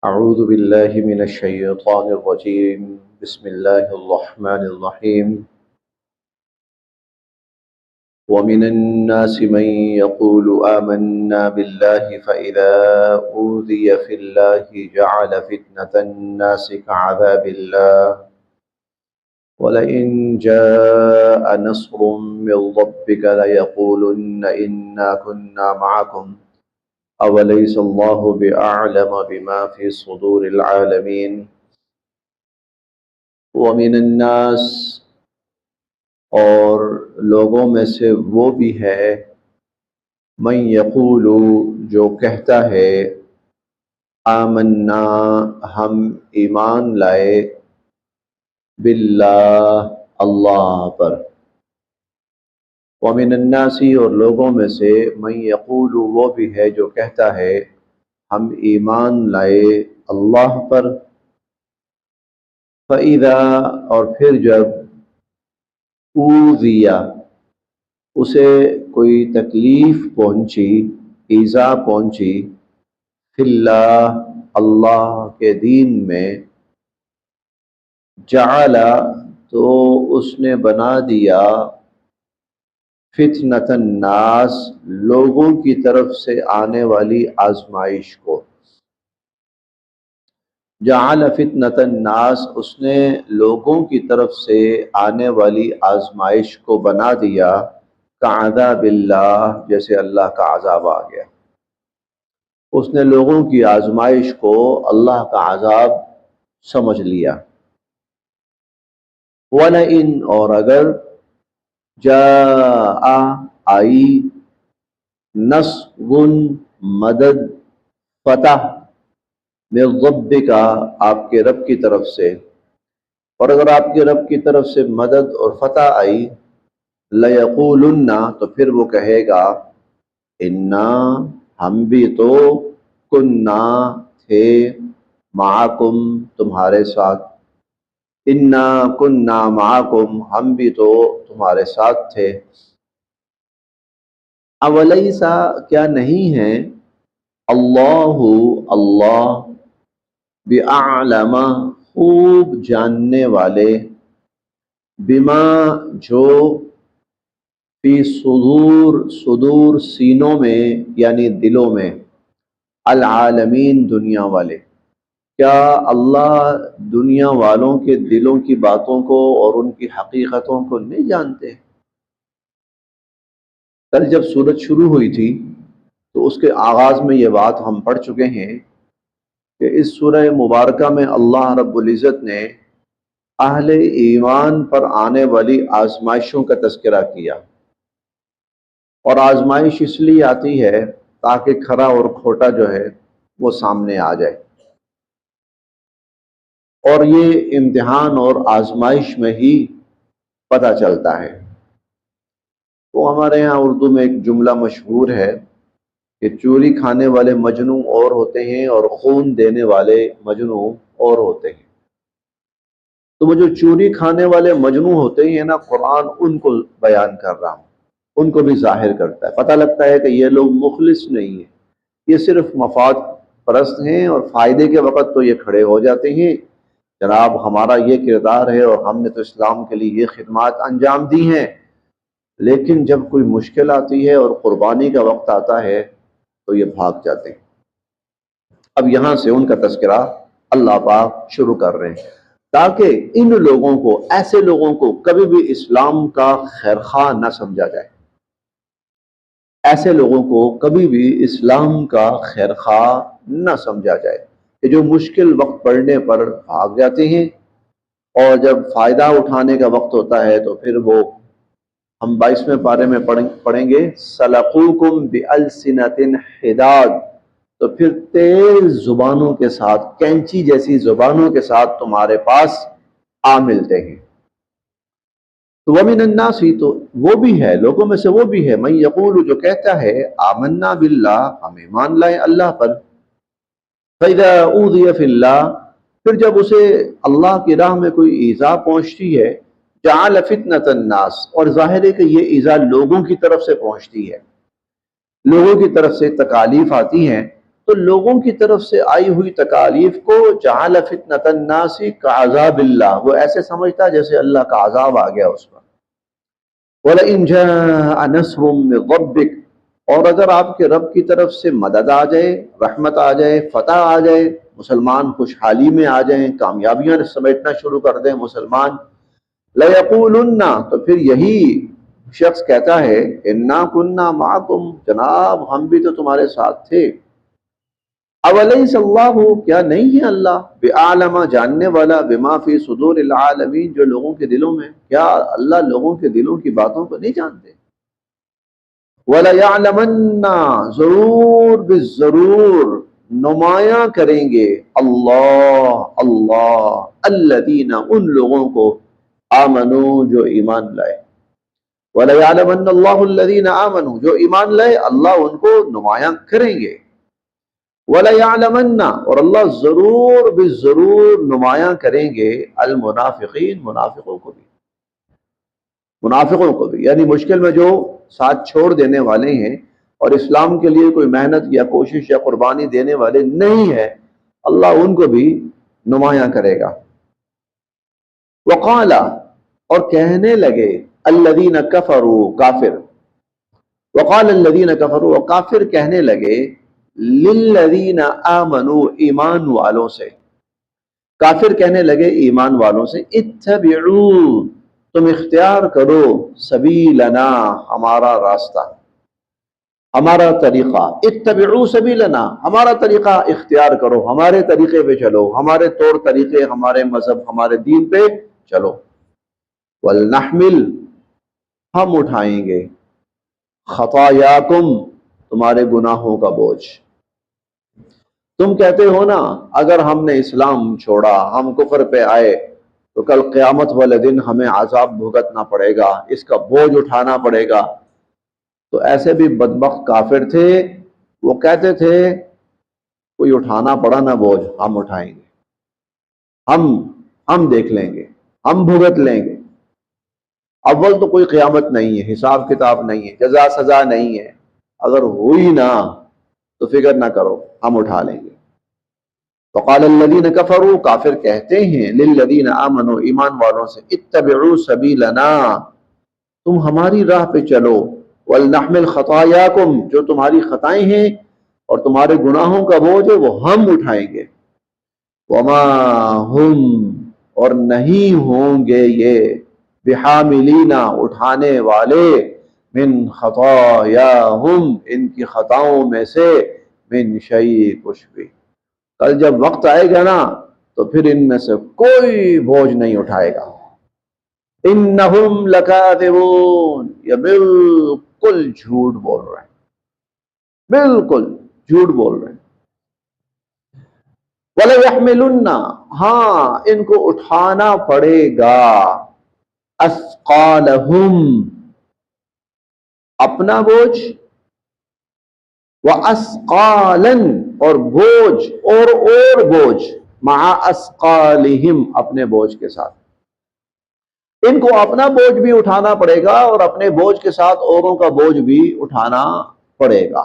أعوذ بالله من الشيطان الرجيم. بسم الله الرحمن الرحيم. ومن الناس من يقول آمنا بالله فإذا أوذي في الله جعل فتنة الناس كعذاب الله ولئن جاء نصر من ربك ليقولن إنا كنا معكم أوليس الله بأعلم بما في صدور العالمين. ومن الناس اور لوگوں میں سے وہ بھی ہے من یقول جو کہتا ہے آمنا ہم ایمان لائے باللہ اللہ پر. ومن الناس اور لوگوں میں سے من یقول وہ بھی ہے جو کہتا ہے ہم ایمان لائے اللہ پر. فَإِذَا اور پھر جب اوذیا اسے کوئی تکلیف پہنچی ایذا پہنچی فی اللہ اللہ کے دین میں جعل تو اس نے بنا دیا فتنۃ الناس لوگوں کی طرف سے آنے والی آزمائش کو. جعل فتنۃ الناس اس نے لوگوں کی طرف سے آنے والی آزمائش کو بنا دیا کعذاب اللہ جیسے اللہ کا عذاب آ گیا. اس نے لوگوں کی آزمائش کو اللہ کا عذاب سمجھ لیا. وَلَئِنْ اور اگر جاء آئی نصر مدد فتح من ربک آپ کے رب کی طرف سے، اور اگر آپ کے رب کی طرف سے مدد اور فتح آئی لَيَقُولُنَّ تو پھر وہ کہے گا اِنَّا ہم بھی تو کُنَّا تھے معکم تمہارے ساتھ، اِنَّا کُنَّا معکم ہم بھی تو تمہارے ساتھ تھے. اولیس کیا نہیں ہے اللہ بِأَعْلَمَ خوب جاننے والے بما جو فی صدور سینوں میں یعنی دلوں میں العالمین دنیا والے. کیا اللہ دنیا والوں کے دلوں کی باتوں کو اور ان کی حقیقتوں کو نہیں جانتے؟ کل جب سورت شروع ہوئی تھی تو اس کے آغاز میں یہ بات ہم پڑھ چکے ہیں کہ اس سورہ مبارکہ میں اللہ رب العزت نے اہل ایمان پر آنے والی آزمائشوں کا تذکرہ کیا. اور آزمائش اس لیے آتی ہے تاکہ کھرا اور کھوٹا جو ہے وہ سامنے آ جائے. اور یہ امتحان اور آزمائش میں ہی پتہ چلتا ہے. تو ہمارے ہاں اردو میں ایک جملہ مشہور ہے کہ چوری کھانے والے مجنوں اور ہوتے ہیں اور خون دینے والے مجنوں اور ہوتے ہیں. تو وہ جو چوری کھانے والے مجنوں ہوتے ہیں نا، قرآن ان کو بیان کر رہا ہوں، ان کو بھی ظاہر کرتا ہے. پتہ لگتا ہے کہ یہ لوگ مخلص نہیں ہیں، یہ صرف مفاد پرست ہیں اور فائدے کے وقت تو یہ کھڑے ہو جاتے ہیں جناب ہمارا یہ کردار ہے اور ہم نے تو اسلام کے لیے یہ خدمات انجام دی ہیں. لیکن جب کوئی مشکل آتی ہے اور قربانی کا وقت آتا ہے تو یہ بھاگ جاتے ہیں. اب یہاں سے ان کا تذکرہ اللہ پاک شروع کر رہے ہیں تاکہ ان لوگوں کو، ایسے لوگوں کو کبھی بھی اسلام کا خیرخواہ نہ سمجھا جائے. ایسے لوگوں کو کبھی بھی اسلام کا خیرخواہ نہ سمجھا جائے کہ جو مشکل وقت پڑنے پر بھاگ جاتے ہیں اور جب فائدہ اٹھانے کا وقت ہوتا ہے تو پھر وہ، ہم 22ویں پارے میں پڑھیں گے سَلَقُوكُمْ بِأَلْسِنَةٍ حِدَادٍ، تو پھر تیز زبانوں کے ساتھ، کینچی جیسی زبانوں کے ساتھ تمہارے پاس آ ملتے ہیں. تو وَمِنَ النَّاسِ تو وہ بھی ہے، لوگوں میں سے وہ بھی ہے مَن یقول جو کہتا ہے آمنا باللہ ہم ایمان لائے اللہ پر. فَإِذَا أُوذِيَ فِي اللَّهِ پھر جب اسے اللہ کی راہ میں کوئی ایذا پہنچتی ہے جعل فتنۃ الناس، اور ظاہر ہے کہ یہ ایذا لوگوں کی طرف سے پہنچتی ہے، لوگوں کی طرف سے تکالیف آتی ہیں تو لوگوں کی طرف سے آئی ہوئی تکالیف کو جعل فتنۃ الناس کعذاب اللہ، وہ ایسے سمجھتا جیسے اللہ کا عذاب آ گیا اس پر۔ وَلَئِنْ جَاءَ نَصْرٌ مِّن رَّبِّكَ، اور اگر آپ کے رب کی طرف سے مدد آ جائے، رحمت آ جائے، فتح آ جائے، مسلمان خوشحالی میں آ جائیں، کامیابیاں سمیٹنا شروع کر دیں مسلمان، لَيَقُولُنَّ، تو پھر یہی شخص کہتا ہے اِنَّا كُنَّا مَعَكُمْ، جناب ہم بھی تو تمہارے ساتھ تھے۔ اولیس اللہ، کیا نہیں ہے اللہ بعالم، جاننے والا، بما فی صدور العالمین، جو لوگوں کے دلوں میں، کیا اللہ لوگوں کے دلوں کی باتوں کو نہیں جانتے؟ وَلَيَعْلَمَنَّ، ضرور بالضرور نمایاں کریں گے اللہ الذین، ان لوگوں کو، آمنوا، جو ایمان لائے۔ وَلَيَعْلَمَنَّ اللَّهُ الَّذِينَ آمَنُوا، جو ایمان لائے اللہ ان کو نمایاں کریں گے۔ وَلَيَعْلَمَنَّ، اور اللہ ضرور بالضرور نمایاں کریں گے، المنافقین، منافقوں کو بھی، منافقوں کو بھی، یعنی مشکل میں جو ساتھ چھوڑ دینے والے ہیں اور اسلام کے لیے کوئی محنت یا کوشش یا قربانی دینے والے نہیں ہے، اللہ ان کو بھی نمایاں کرے گا۔ وقال، اور کہنے لگے، الذین کفروا، کافر، وقال الذین کفروا، اور کافر کہنے لگے، للذین آمنوا، ایمان والوں سے، کافر کہنے لگے ایمان والوں سے، اتبعوا، تم اختیار کرو، سبیلنا، ہمارا راستہ، ہمارا طریقہ، اتبعوا سبیلنا، ہمارا طریقہ اختیار کرو، ہمارے طریقے پہ چلو، ہمارے طور طریقے، ہمارے مذہب، ہمارے دین پہ چلو۔ ولنحمل، ہم اٹھائیں گے، خطایاکم، تمہارے گناہوں کا بوجھ۔ تم کہتے ہو نا اگر ہم نے اسلام چھوڑا، ہم کفر پہ آئے تو کل قیامت والے دن ہمیں عذاب بھگتنا پڑے گا، اس کا بوجھ اٹھانا پڑے گا۔ تو ایسے بھی بدبخت کافر تھے، وہ کہتے تھے کوئی اٹھانا پڑا نا بوجھ، ہم اٹھائیں گے، ہم دیکھ لیں گے، ہم بھگت لیں گے۔ اول تو کوئی قیامت نہیں ہے، حساب کتاب نہیں ہے، جزا سزا نہیں ہے، اگر ہوئی نا تو فکر نہ کرو، ہم اٹھا لیں گے۔ وقال الذین کفروا، کافر کہتے ہیں، للذین آمنوا، ایمان والوں سے، اتبعوا سبیلنا، تم ہماری راہ پہ چلو، ولنحمل خطایاکم، جو تمہاری خطائیں ہیں اور تمہارے گناہوں کا بوجھ ہے وہ ہم اٹھائیں گے۔ وما ہم، اور نہیں ہوں گے یہ، بحاملین، اٹھانے والے، من خطایاہم، ان کی خطاؤں میں سے، من شیء، کچھ بھی۔ کل جب وقت آئے گا نا تو پھر ان میں سے کوئی بوجھ نہیں اٹھائے گا۔ انہم لکاذبون، یہ بالکل جھوٹ بول رہے ہیں، بالکل جھوٹ بول رہے ہیں۔ وَلَيَحْمِلُنَّ، ہاں ان کو اٹھانا پڑے گا، اثقالہم، اپنا بوجھ، وَأَثْقَالًا، اور بوجھ، اور بوجھ، مع اثقالہم، اپنے بوجھ کے ساتھ۔ ان کو اپنا بوجھ بھی اٹھانا پڑے گا اور اپنے بوجھ کے ساتھ اوروں کا بوجھ بھی اٹھانا پڑے گا۔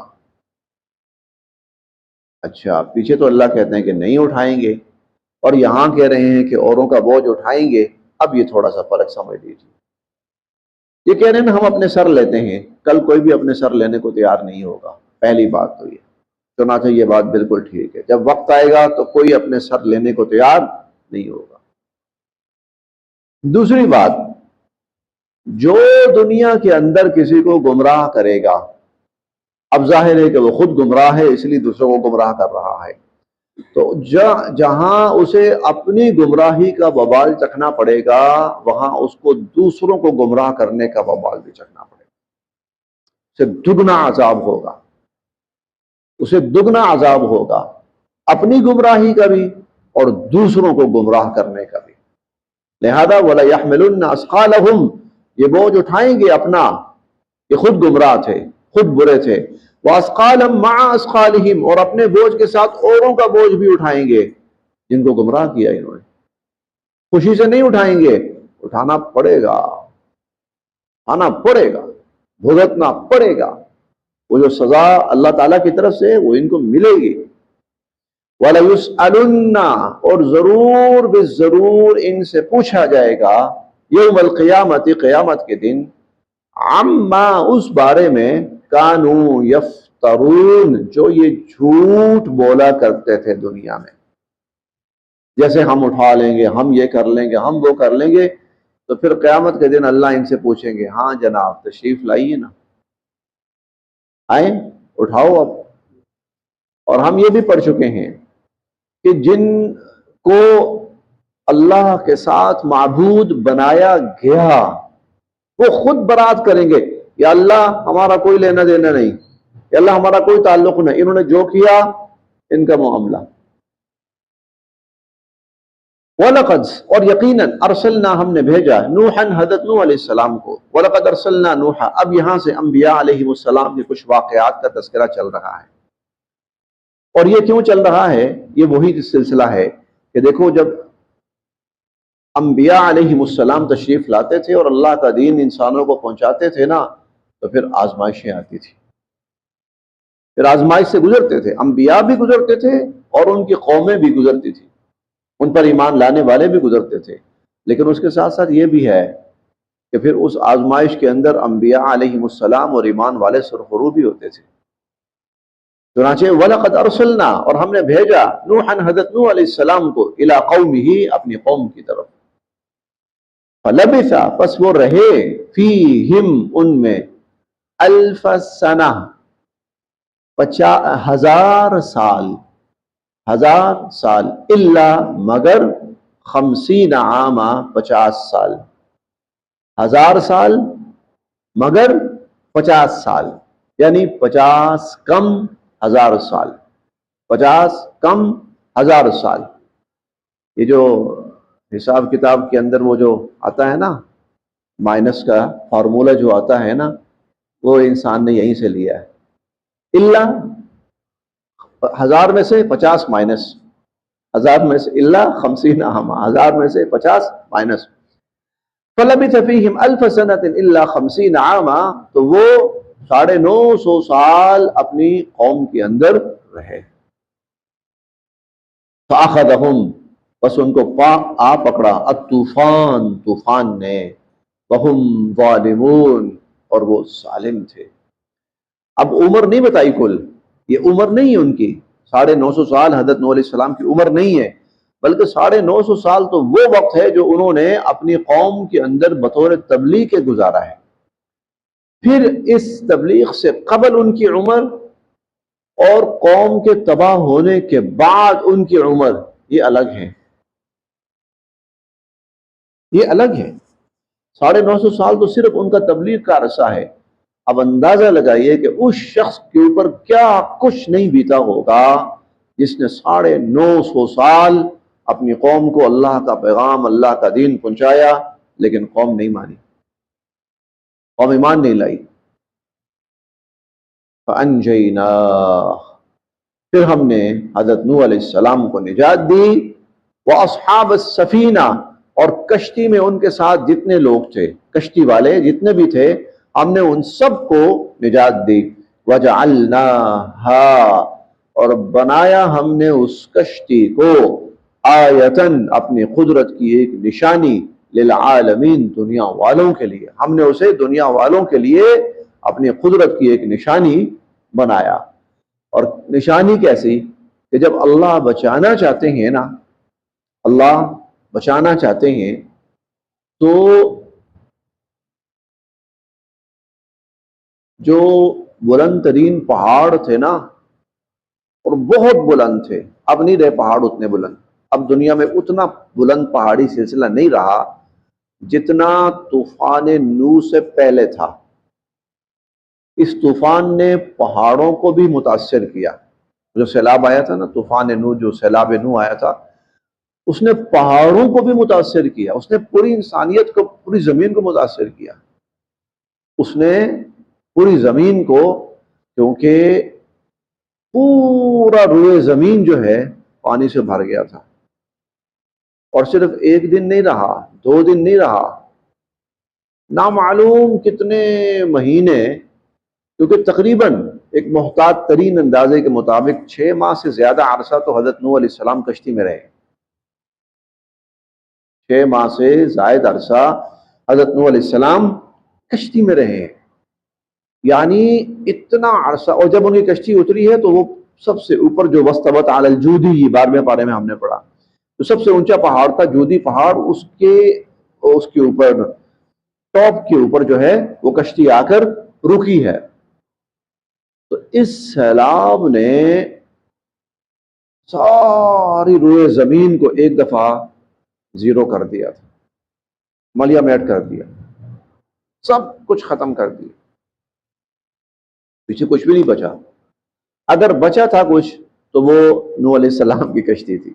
اچھا، پیچھے تو اللہ کہتے ہیں کہ نہیں اٹھائیں گے، اور یہاں کہہ رہے ہیں کہ اوروں کا بوجھ اٹھائیں گے۔ اب یہ تھوڑا سا فرق سمجھ لیجیے۔ یہ کہہ رہے ہیں ہم اپنے سر لیتے ہیں، کل کوئی بھی اپنے سر لینے کو تیار نہیں ہوگا، پہلی بات تو یہ، چنانچہ یہ بات بالکل ٹھیک ہے، جب وقت آئے گا تو کوئی اپنے سر لینے کو تیار نہیں ہوگا۔ دوسری بات، جو دنیا کے اندر کسی کو گمراہ کرے گا، اب ظاہر ہے کہ وہ خود گمراہ ہے اس لیے دوسروں کو گمراہ کر رہا ہے، تو جہاں اسے اپنی گمراہی کا وبال چکھنا پڑے گا، وہاں اس کو دوسروں کو گمراہ کرنے کا وبال بھی چکھنا پڑے گا، اسے دگنا عذاب ہوگا، اسے دگنا عذاب ہوگا، اپنی گمراہی کا بھی اور دوسروں کو گمراہ کرنے کا بھی۔ لہذا وَلَيَحْمِلُنَّ أَثْقَالَهُمْ، یہ بوجھ اٹھائیں گے اپنا، یہ خود گمراہ تھے، خود برے تھے، وَأَثْقَالًا مَعَ أَثْقَالِهِمْ، اور اپنے بوجھ کے ساتھ اوروں کا بوجھ بھی اٹھائیں گے جن کو گمراہ کیا انہوں نے۔ خوشی سے نہیں اٹھائیں گے، اٹھانا پڑے گا، آنا پڑے گا، بھگتنا پڑے گا، وہ جو سزا اللہ تعالیٰ کی طرف سے وہ ان کو ملے گی۔ وَلَيُسْأَلُنَّ، اور ضرور بالضرور ان سے پوچھا جائے گا یوم القیامت، قیامت کے دن، عما، اس بارے میں، کانوا یفترون، جو یہ جھوٹ بولا کرتے تھے دنیا میں، جیسے ہم اٹھا لیں گے، ہم یہ کر لیں گے، ہم وہ کر لیں گے، تو پھر قیامت کے دن اللہ ان سے پوچھیں گے، ہاں جناب تشریف لائیے نا، آئیں اٹھاؤ اب۔ اور ہم یہ بھی پڑھ چکے ہیں کہ جن کو اللہ کے ساتھ معبود بنایا گیا وہ خود برات کریں گے، یا اللہ ہمارا کوئی لینا دینا نہیں، یا اللہ ہمارا کوئی تعلق نہیں، انہوں نے جو کیا ان کا معاملہ۔ وَلَقَدْ، اور یقیناً، ارسلنا، ہم نے بھیجا، نوحًا، حضرت نوح علیہ السلام کو، وَلَقَدْ ارسلنا نوحًا، اب یہاں سے انبیاء علیہ السلام کے کچھ واقعات کا تذکرہ چل رہا ہے۔ اور یہ کیوں چل رہا ہے؟ یہ وہی سلسلہ ہے کہ دیکھو، جب انبیاء علیہ السلام تشریف لاتے تھے اور اللہ کا دین انسانوں کو پہنچاتے تھے نا، تو پھر آزمائشیں آتی تھی، پھر آزمائش سے گزرتے تھے، انبیاء بھی گزرتے تھے اور ان کی قومیں بھی گزرتی تھی، ان پر ایمان لانے والے بھی گزرتے تھے، لیکن اس کے ساتھ ساتھ یہ بھی ہے کہ پھر اس آزمائش کے اندر انبیاء علیہ السلام اور ایمان والے سرخرو بھی ہوتے تھے۔ چنانچہ وَلَقَدْ ارسلنا، اور ہم نے بھیجا، نوحًا، حضرت نوح علیہ السلام کو، اِلَىٰ قَوْمِهِ، اپنی قوم کی طرف، فَلَبِثَ، پس وہ رہے، فِيهِمْ، ان میں، أَلْفَ سَنَةٍ، 1000 سال، 1000 سال، الا، مگر، 50 عاما، 50 سال، 1000 سال مگر 50 سال، یعنی 50 کم 1000 سال، 50 کم 1000 سال۔ یہ جو حساب کتاب کے اندر وہ جو آتا ہے نا، مائنس کا فارمولہ جو آتا ہے نا، وہ انسان نے یہیں سے لیا ہے، الا، 1000 میں سے 50 مائنس، 1000 میں سے الا 50 عاما، 1000 میں سے 50 مائنس، فَلَبِثَ فِيهِمْ أَلْفَ سَنَةٍ إِلَّا 50 عاما، تو وہ 950 سال اپنی قوم کے اندر رہے۔ فَأَخَذَهُمْ، بس ان کو آ پکڑا، الطوفان، طوفان نے، وَهُمْ ظَالِمُونَ، اور وہ ظالم تھے۔ اب عمر نہیں بتائی کل، یہ عمر نہیں ہے ان کی، 950 سال حضرت نوح علیہ السلام کی عمر نہیں ہے، بلکہ 950 سال تو وہ وقت ہے جو انہوں نے اپنی قوم کے اندر بطور تبلیغ کے گزارا ہے۔ پھر اس تبلیغ سے قبل ان کی عمر اور قوم کے تباہ ہونے کے بعد ان کی عمر، یہ الگ ہے، یہ الگ ہے۔ 950 سال تو صرف ان کا تبلیغ کا عرصہ ہے۔ اب اندازہ لگائیے کہ اس شخص کے اوپر کیا کچھ نہیں بیتا ہوگا جس نے 950 سال اپنی قوم کو اللہ کا پیغام، اللہ کا دین پہنچایا، لیکن قوم نہیں مانی، قوم ایمان نہیں لائی۔ فَأَنْجَيْنَاهُ، پھر ہم نے حضرت نوح علیہ السلام کو نجات دی، وَأَصْحَابَ السَّفِينَةِ، اور کشتی میں ان کے ساتھ جتنے لوگ تھے، کشتی والے جتنے بھی تھے، ہم نے ان سب کو نجات دی، وَجَعَلْنَاهَا، اور بنایا ہم نے اس کشتی کو، آیتن، اپنی قدرت کی ایک نشانی، للعالمین، دنیا والوں کے لیے، ہم نے اسے دنیا والوں کے لیے اپنی قدرت کی ایک نشانی بنایا۔ اور نشانی کیسی؟ کہ جب اللہ بچانا چاہتے ہیں نا، اللہ بچانا چاہتے ہیں تو جو بلند ترین پہاڑ تھے نا، اور بہت بلند تھے، اب نہیں رہے پہاڑ اتنے بلند، اب دنیا میں اتنا بلند پہاڑی سلسلہ نہیں رہا جتنا طوفان نوح سے پہلے تھا۔ اس طوفان نے پہاڑوں کو بھی متاثر کیا، جو سیلاب آیا تھا نا، طوفان نوح، جو سیلاب نوح آیا تھا، اس نے پہاڑوں کو بھی متاثر کیا، اس نے پوری انسانیت کو، پوری زمین کو متاثر کیا، اس نے پوری زمین کو، کیونکہ پورا روئے زمین جو ہے پانی سے بھر گیا تھا، اور صرف ایک دن نہیں رہا، 2 دن نہیں رہا، نامعلوم کتنے مہینے، کیونکہ تقریباً ایک محتاط ترین اندازے کے مطابق 6 ماہ سے زیادہ عرصہ تو حضرت نوح علیہ السلام کشتی میں رہے. 6 ماہ سے زائد عرصہ حضرت نوح علیہ السلام کشتی میں رہے ہیں. یعنی اتنا عرصہ. اور جب ان کی کشتی اتری ہے تو وہ سب سے اوپر جو وسطوت علی الجودی، 12ویں پارے میں ہم نے پڑھا، تو سب سے اونچا پہاڑ تھا جودی پہاڑ، اس کے اوپر ٹاپ کے اوپر جو ہے وہ کشتی آ کر رکی ہے. تو اس سیلاب نے ساری روئے زمین کو ایک دفعہ زیرو کر دیا تھا، ملیا میٹ کر دیا، سب کچھ ختم کر دیا، پیچھے کچھ بھی نہیں بچا. اگر بچا تھا کچھ تو وہ نوح علیہ السلام کی کشتی تھی،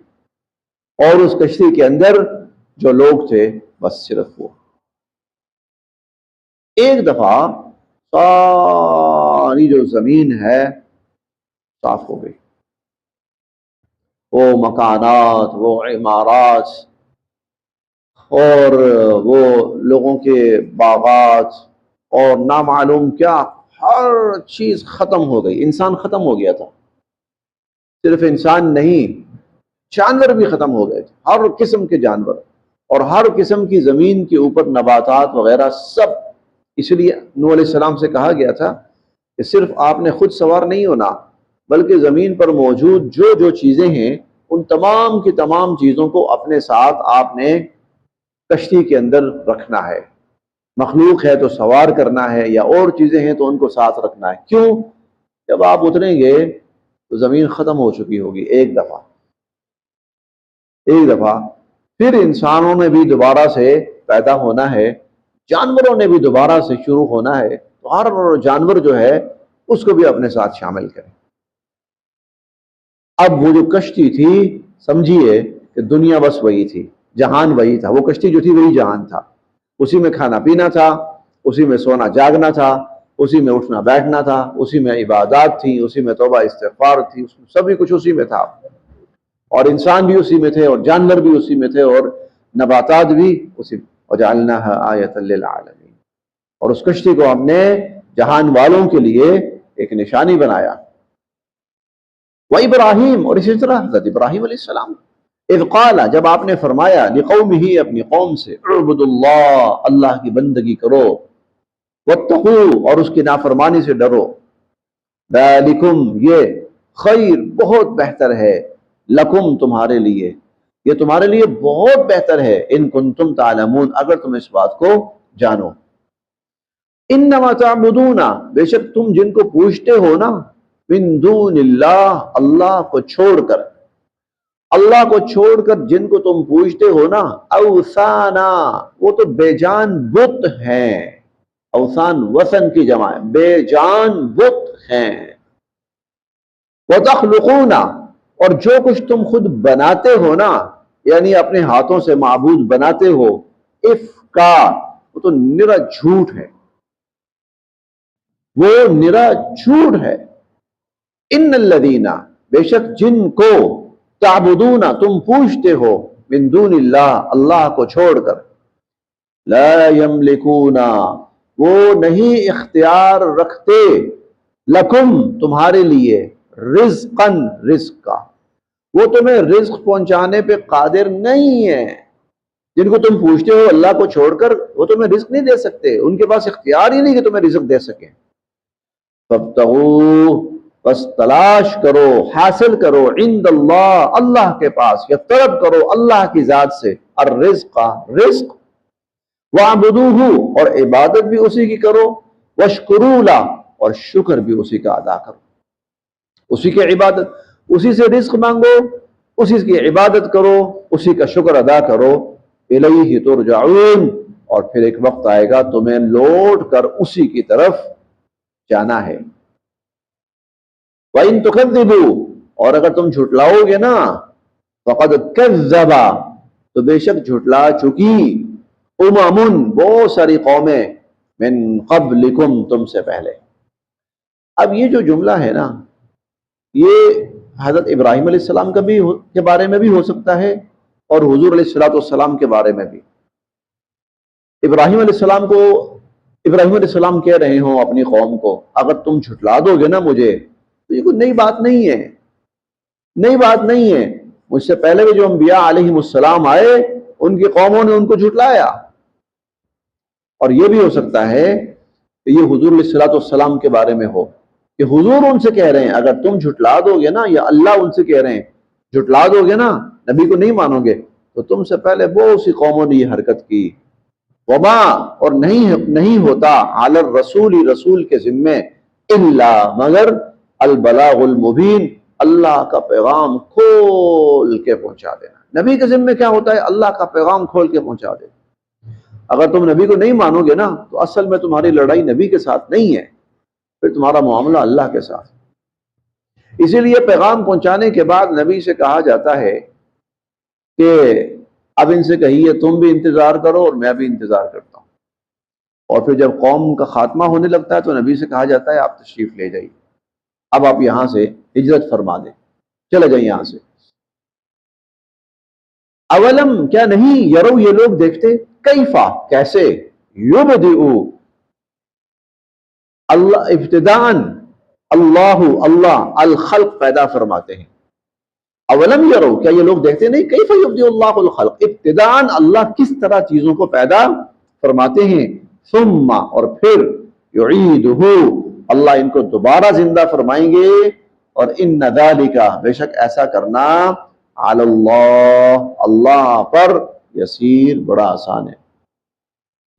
اور اس کشتی کے اندر جو لوگ تھے بس صرف وہ. ایک دفعہ ساری جو زمین ہے صاف ہو گئی. وہ مکانات، وہ عمارات اور وہ لوگوں کے باغات اور نامعلوم کیا، ہر چیز ختم ہو گئی. انسان ختم ہو گیا تھا، صرف انسان نہیں، جانور بھی ختم ہو گئے تھے، ہر قسم کے جانور اور ہر قسم کی زمین کے اوپر نباتات وغیرہ سب. اس لیے نوح علیہ السلام سے کہا گیا تھا کہ صرف آپ نے خود سوار نہیں ہونا، بلکہ زمین پر موجود جو جو چیزیں ہیں ان تمام کی تمام چیزوں کو اپنے ساتھ آپ نے کشتی کے اندر رکھنا ہے. مخلوق ہے تو سوار کرنا ہے، یا اور چیزیں ہیں تو ان کو ساتھ رکھنا ہے. کیوں؟ جب آپ اتریں گے تو زمین ختم ہو چکی ہوگی ایک دفعہ. پھر انسانوں میں بھی دوبارہ سے پیدا ہونا ہے، جانوروں نے بھی دوبارہ سے شروع ہونا ہے، تو ہر جانور جو ہے اس کو بھی اپنے ساتھ شامل کریں. اب وہ جو کشتی تھی، سمجھیے کہ دنیا بس وہی تھی، جہان وہی تھا. وہ کشتی جو تھی وہی جہان تھا. اسی میں کھانا پینا تھا، اسی میں سونا جاگنا تھا، اسی میں اٹھنا بیٹھنا تھا، اسی میں عبادات تھی، اسی میں توبہ استغفار تھی، سبھی کچھ اسی میں تھا. اور انسان بھی اسی میں تھے، اور جانور بھی اسی میں تھے، اور نباتات بھی اسی میں. وَجَعَلْنَاهَا آیَةً لِّلْعَالَمِينَ. اور اس کشتی کو ہم نے جہان والوں کے لیے ایک نشانی بنایا. وَإِبْرَاهِيمَ. اور اسی طرح حضرت ابراہیم علیہ السلام، اذ قال، جب آپ نے فرمایا، لقومہ، اپنی قوم سے، اعبدوا اللہ، اللہ کی بندگی کرو، واتقوا، اور اس کی نافرمانی سے ڈرو، ذالکم، یہ خیر، بہت بہتر ہے، لکم، تمہارے لیے، یہ تمہارے لیے بہت بہتر ہے، ان کنتم تعلمون، اگر تم اس بات کو جانو. انما تعبدون، بے شک تم جن کو پوجتے ہو نا، من دون اللہ، اللہ کو چھوڑ کر، اللہ کو چھوڑ کر جن کو تم پوجتے ہو نا، اوثانا، وہ تو بے جان بت ہیں. اوثان وثن کی جمع ہے، بے جان بت ہیں. وتخلقون، اور جو کچھ تم خود بناتے ہو نا، یعنی اپنے ہاتھوں سے معبود بناتے ہو، افکا، وہ تو نرا جھوٹ ہے، وہ نرا جھوٹ ہے. ان الذین، بے شک جن کو، تعبدون، تم پوجتے ہو، من دون اللہ، اللہ کو چھوڑ کر، لا یملکون، وہ نہیں اختیار رکھتے، لکم، تمہارے لیے، رزقاً، رزق کا، وہ تمہیں رزق پہنچانے پہ قادر نہیں ہے. جن کو تم پوجتے ہو اللہ کو چھوڑ کر، وہ تمہیں رزق نہیں دے سکتے، ان کے پاس اختیار ہی نہیں کہ تمہیں رزق دے سکیں. فابتغوا، بس تلاش کرو، حاصل کرو، عند اللہ، اللہ کے پاس، یا طلب کرو اللہ کی ذات سے، الرزق، رزق، وعبدوہ، اور عبادت بھی اسی کی کرو، واشکروا لہ، اور شکر بھی اسی کا ادا کرو. اسی کی عبادت، اسی سے رزق مانگو، اسی کی عبادت کرو، اسی کا شکر ادا کرو. الیہ ترجعون، اور پھر ایک وقت آئے گا تمہیں لوٹ کر اسی کی طرف جانا ہے. وَإِن تُكَذِّبُوا، اور اگر تم جھٹلاؤ گے نا، فَقَدْ كَذَّبَ، تو بے شک جھٹلا چکی، بہت ساری قومیں، من قبلکم، تم سے پہلے. اب یہ جو جملہ ہے نا، یہ حضرت ابراہیم علیہ السلام کے بارے میں بھی ہو سکتا ہے، اور حضور علیہ السلام کے بارے میں بھی. ابراہیم علیہ السلام کو ابراہیم علیہ السلام کہہ رہے ہوں اپنی قوم کو اگر تم جھٹلا دو گے نا مجھے تو یہ کوئی نئی بات نہیں ہے، نئی بات نہیں ہے، مجھ سے پہلے بھی جو انبیاء علیہم السلام آئے ان کی قوموں نے ان کو جھٹلایا، اور یہ بھی ہو سکتا ہے کہ یہ حضور علیہ الصلوۃ والسلام کے بارے میں ہو کہ حضور ان سے کہہ رہے ہیں اگر تم جھٹلا دو گے نا، یا اللہ ان سے کہہ رہے ہیں جھٹلا دو گے نا، نبی کو نہیں مانو گے تو تم سے پہلے بہت سی قوموں نے یہ حرکت کی، وما اور نہیں ہوتا علی الرسول رسول کے ذمے الا مگر البلاغ المبین اللہ کا پیغام کھول کے پہنچا دینا۔ نبی کے ذمے کیا ہوتا ہے؟ اللہ کا پیغام کھول کے پہنچا دینا۔ اگر تم نبی کو نہیں مانو گے نا تو اصل میں تمہاری لڑائی نبی کے ساتھ نہیں ہے، پھر تمہارا معاملہ اللہ کے ساتھ۔ اسی لیے پیغام پہنچانے کے بعد نبی سے کہا جاتا ہے کہ اب ان سے کہیے تم بھی انتظار کرو اور میں بھی انتظار کرتا ہوں، اور پھر جب قوم کا خاتمہ ہونے لگتا ہے تو نبی سے کہا جاتا ہے آپ تشریف لے جائیے، اب آپ یہاں سے ہجرت فرما دیں، چلے جائیں یہاں سے۔ اولم کیا نہیں، یرو یہ لوگ دیکھتے، کیفا کیسے، یبدئ اللہ ابتداءً اللہ الخلق پیدا فرماتے ہیں۔ اولم یرو کیا یہ لوگ دیکھتے نہیں، کیف یبدئ اللہ الخلق، ابتداءً اللہ کس طرح چیزوں کو پیدا فرماتے ہیں، ثم اور پھر یعیدہ اللہ ان کو دوبارہ زندہ فرمائیں گے، اور ان ذالک بے شک ایسا کرنا علی اللہ اللہ پر یسیر بڑا آسان ہے،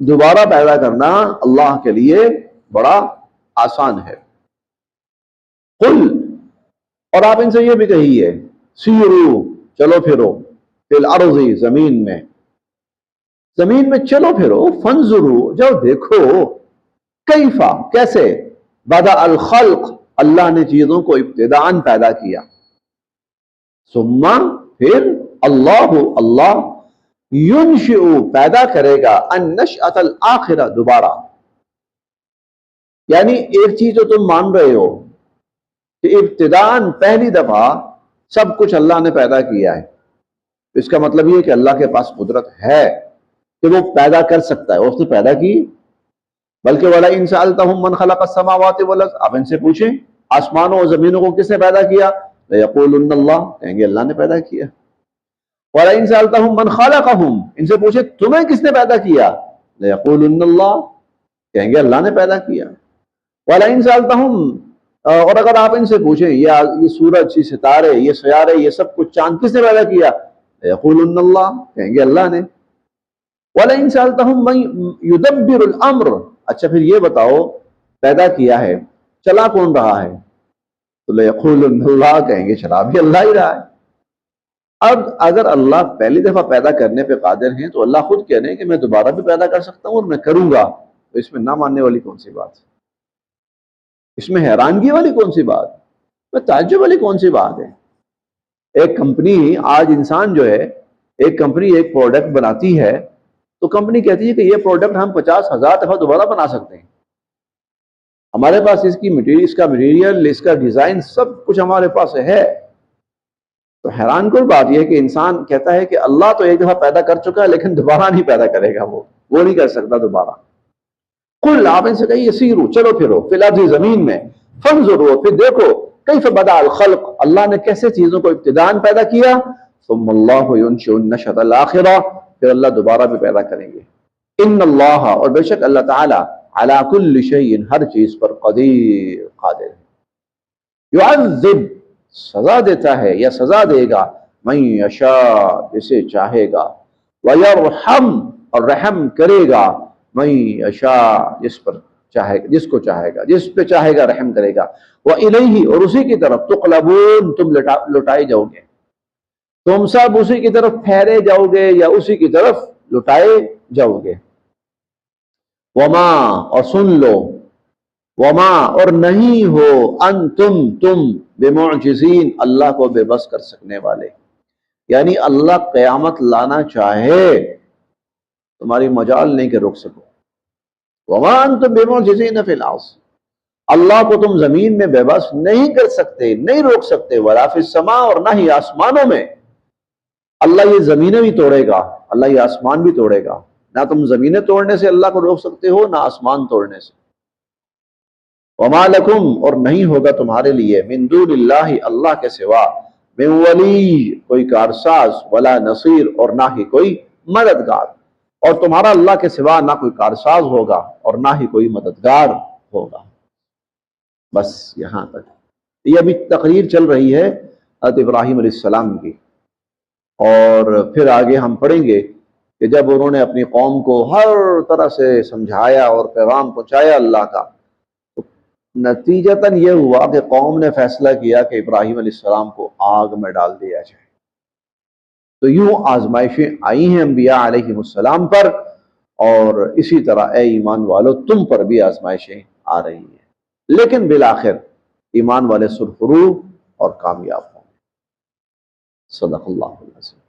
دوبارہ پیدا کرنا اللہ کے لیے بڑا آسان ہے۔ قل اور آپ ان سے یہ بھی کہیے، سیرو چلو پھرو، فی الارض زمین میں چلو پھرو، فانظرو جاؤ دیکھو، کیفا کیسے، بدأ الخلق اللہ نے چیزوں کو ابتداءً پیدا کیا، ثم پھر اللہ ینشئ پیدا کرے گا النشأۃ الآخرہ دوبارہ۔ یعنی ایک چیز جو تم مان رہے ہو کہ ابتداءً پہلی دفعہ سب کچھ اللہ نے پیدا کیا ہے، اس کا مطلب یہ کہ اللہ کے پاس قدرت ہے کہ وہ پیدا کر سکتا ہے، اس نے پیدا کی۔ بلکہ وَلَئِن سَأَلْتَهُم مَّنْ خَلَقَ السَّمَاوَاتِ وَالْأَرْضَ آپ ان سے پوچھیں آسمانوں اور زمینوں کو کس نے پیدا کیا، لَيَقُولُنَّ اللَّهُ کہیں گے اللہ نے پیدا کیا۔ وَلَئِن سَأَلْتَهُم مَّنْ خَلَقَهُم ان سے پوچھیں تمہیں کس نے پیدا کیا، لَيَقُولُنَّ اللَّهُ کہیں گے اللہ نے پیدا کیا۔ وَلَئِن سَأَلْتَهُم اور اگر آپ ان سے پوچھیں یہ سورج، یہ ستارے، یہ سیارے، یہ سب کچھ چاند کس نے پیدا کیا، لَيَقُولُنَّ اللَّهُ کہیں گے اللہ نے۔ وَلَئِن سَأَلْتَهُم مَّن يُدَبِّرُ الْأَمْرَ اچھا پھر یہ بتاؤ پیدا کیا ہے، چلا کون رہا ہے، تو لَيَقُولُنَّ اللَّهُ کہیں گے چلا بھی اللہ ہی رہا ہے۔ اب اگر اللہ پہلی دفعہ پیدا کرنے پہ قادر ہیں تو اللہ خود کہہ رہے ہیں کہ میں دوبارہ بھی پیدا کر سکتا ہوں اور میں کروں گا، تو اس میں نہ ماننے والی کون سی بات ہے، اس میں حیرانگی والی کون سی بات ہے، میں تعجب والی کون سی بات ہے۔ ایک کمپنی آج انسان جو ہے ایک کمپنی ایک پروڈکٹ بناتی ہے تو کمپنی کہتی ہے کہ یہ پروڈکٹ ہم 50,000 دفعہ دوبارہ بنا سکتے ہیں، ہمارے پاس اس کا مٹیریل، اس کا ڈیزائن سب کچھ ہمارے پاس ہے۔ تو حیران کن بات یہ ہے کہ انسان کہتا ہے کہ اللہ تو ایک دفعہ پیدا کر چکا ہے لیکن دوبارہ نہیں پیدا کرے گا، وہ نہیں کر سکتا دوبارہ۔ قل آپ ان سے کہیے سیرو چلو پھرو فی الارض زمین میں، فانظروا پھر دیکھو کیف بدأ الخلق اللہ نے کیسے چیزوں کو ابتداءً پیدا کیا، ثم اللہ ینشئ النشأۃ الآخرہ پھر اللہ دوبارہ بھی پیدا کریں گے۔ ان اللہ اور بے شک اللہ تعالی علی کل شیء ہر چیز پر قدیر قادر ہے۔ یعذب سزا دیتا ہے یا سزا دے گا، من یشاء جسے چاہے گا، ویرحم اور رحم کرے گا، من یشاء جس پر چاہے گا، جس کو چاہے گا، جس پہ چاہے گا رحم کرے گا، وَإِلَيْهِ اور اسی کی طرف تقلبون تم لوٹائے جاؤ گے، تم سب اسی کی طرف پھیرے جاؤ گے یا اسی کی طرف لوٹائے جاؤ گے۔ وما اور سن لو، وما اور نہیں ہو انتم تم بمعجزین اللہ کو بے بس کر سکنے والے، یعنی اللہ قیامت لانا چاہے تمہاری مجال نہیں کہ روک سکو۔ وما انتم بمعجزین فی الارض اللہ کو تم زمین میں بے بس نہیں کر سکتے، نہیں روک سکتے، ولا فی السماء اور نہ ہی آسمانوں میں، اللہ یہ زمینیں بھی توڑے گا، اللہ یہ آسمان بھی توڑے گا، نہ تم زمینیں توڑنے سے اللہ کو روک سکتے ہو، نہ آسمان توڑنے سے۔ وما لکم، اور نہیں ہوگا تمہارے لیے، من دون اللہ، اللہ کے سوا، من ولی، کوئی کارساز، ولا نصیر، اور نہ ہی کوئی مددگار۔ اور تمہارا اللہ کے سوا نہ کوئی کارساز ہوگا اور نہ ہی کوئی مددگار ہوگا۔ بس یہاں تک۔ یہ ابھی تقریر چل رہی ہے حضرت ابراہیم علیہ السلام کی، اور پھر آگے ہم پڑھیں گے کہ جب انہوں نے اپنی قوم کو ہر طرح سے سمجھایا اور پیغام پہنچایا اللہ کا، تو نتیجتاً یہ ہوا کہ قوم نے فیصلہ کیا کہ ابراہیم علیہ السلام کو آگ میں ڈال دیا جائے۔ تو یوں آزمائشیں آئی ہیں انبیاء علیہ السلام پر، اور اسی طرح اے ایمان والو تم پر بھی آزمائشیں آ رہی ہیں، لیکن بالآخر ایمان والے سرخرو اور کامیاب ہوں۔ صدق اللہ علیہ وسلم۔